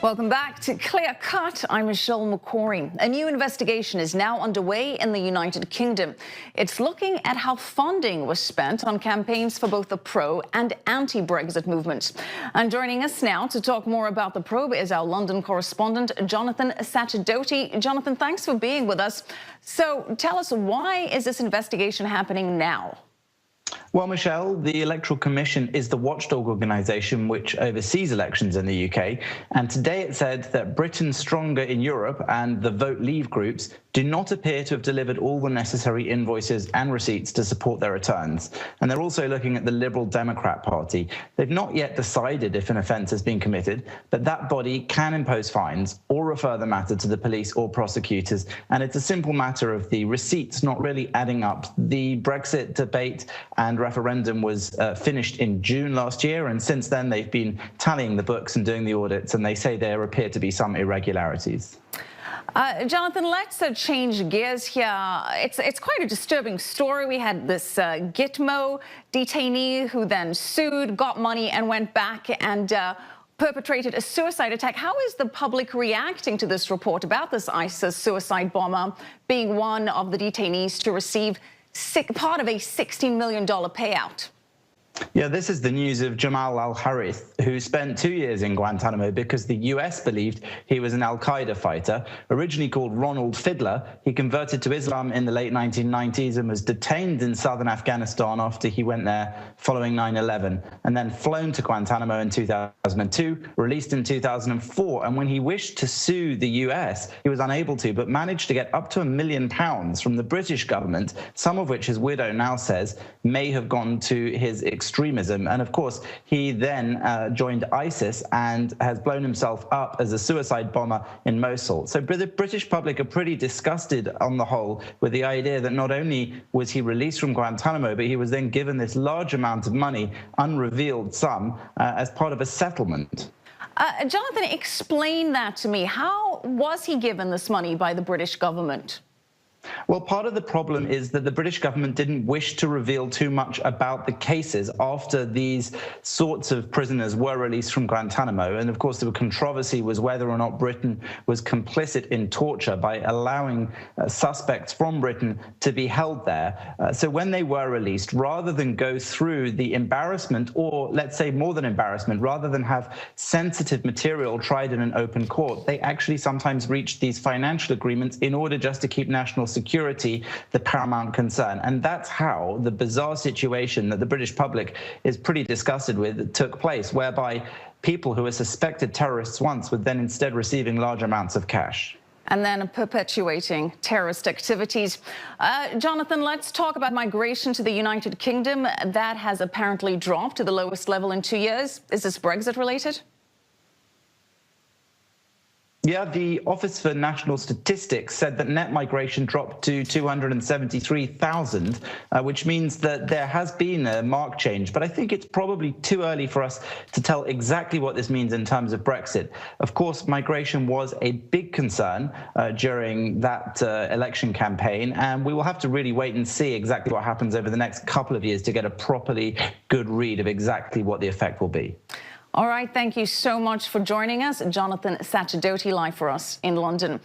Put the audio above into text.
Welcome back to Clear Cut. I'm Michelle McCory. A new investigation is now underway in the United Kingdom. It's looking at how funding was spent on campaigns for both the pro and anti-Brexit movements. And joining us now to talk more about the probe is our London correspondent, Jonathan Sacerdoti. Jonathan, thanks for being with us. So tell us, why is this investigation happening now? Well, Michelle, the Electoral Commission is the watchdog organisation which oversees elections in the UK. And today it said that Britain's Stronger in Europe and the Vote Leave groups do not appear to have delivered all the necessary invoices and receipts to support their returns. And they're also looking at the Liberal Democrat Party. They've not yet decided if an offence has been committed, but that body can impose fines or refer the matter to the police or prosecutors. And it's a simple matter of the receipts not really adding up. The Brexit debate and referendum was finished in June last year, and since then they've been tallying the books and doing the audits, and they say there appear to be some irregularities. Jonathan, let's change gears here. It's quite a disturbing story. We had this Gitmo detainee who then sued, got money, and went back and perpetrated a suicide attack. How is the public reacting to this report about this ISIS suicide bomber being one of the detainees to receive part of a $16 million payout? Yeah, this is the news of Jamal al-Harith, who spent 2 years in Guantanamo because the US believed he was an al-Qaeda fighter. Originally called Ronald Fiddler, he converted to Islam in the late 1990s and was detained in southern Afghanistan after he went there following 9/11, and then flown to Guantanamo in 2002, released in 2004. And when he wished to sue the US, he was unable to, but managed to get up to £1 million from the British government, some of which his widow now says may have gone to his extremism. And of course, he then joined ISIS and has blown himself up as a suicide bomber in Mosul. So the British public are pretty disgusted on the whole with the idea that not only was he released from Guantanamo, but he was then given this large amount of money, unrevealed sum, as part of a settlement. Jonathan, explain that to me. How was he given this money by the British government? Well, part of the problem is that the British government didn't wish to reveal too much about the cases after these sorts of prisoners were released from Guantanamo. And of course, the controversy was whether or not Britain was complicit in torture by allowing suspects from Britain to be held there. So when they were released, rather than go through the embarrassment, or let's say more than embarrassment, rather than have sensitive material tried in an open court, they actually sometimes reached these financial agreements in order just to keep national security the paramount concern. And that's how the bizarre situation that the British public is pretty disgusted with took place, whereby people who were suspected terrorists once were then instead receiving large amounts of cash. And then perpetuating terrorist activities. Jonathan, let's talk about migration to the United Kingdom. That has apparently dropped to the lowest level in 2 years. Is this Brexit related? Yeah, the Office for National Statistics said that net migration dropped to 273,000, which means that there has been a marked change. But I think it's probably too early for us to tell exactly what this means in terms of Brexit. Of course, migration was a big concern during that election campaign, and we will have to really wait and see exactly what happens over the next couple of years to get a properly good read of exactly what the effect will be. All right, thank you so much for joining us. Jonathan Sacerdoti live for us in London.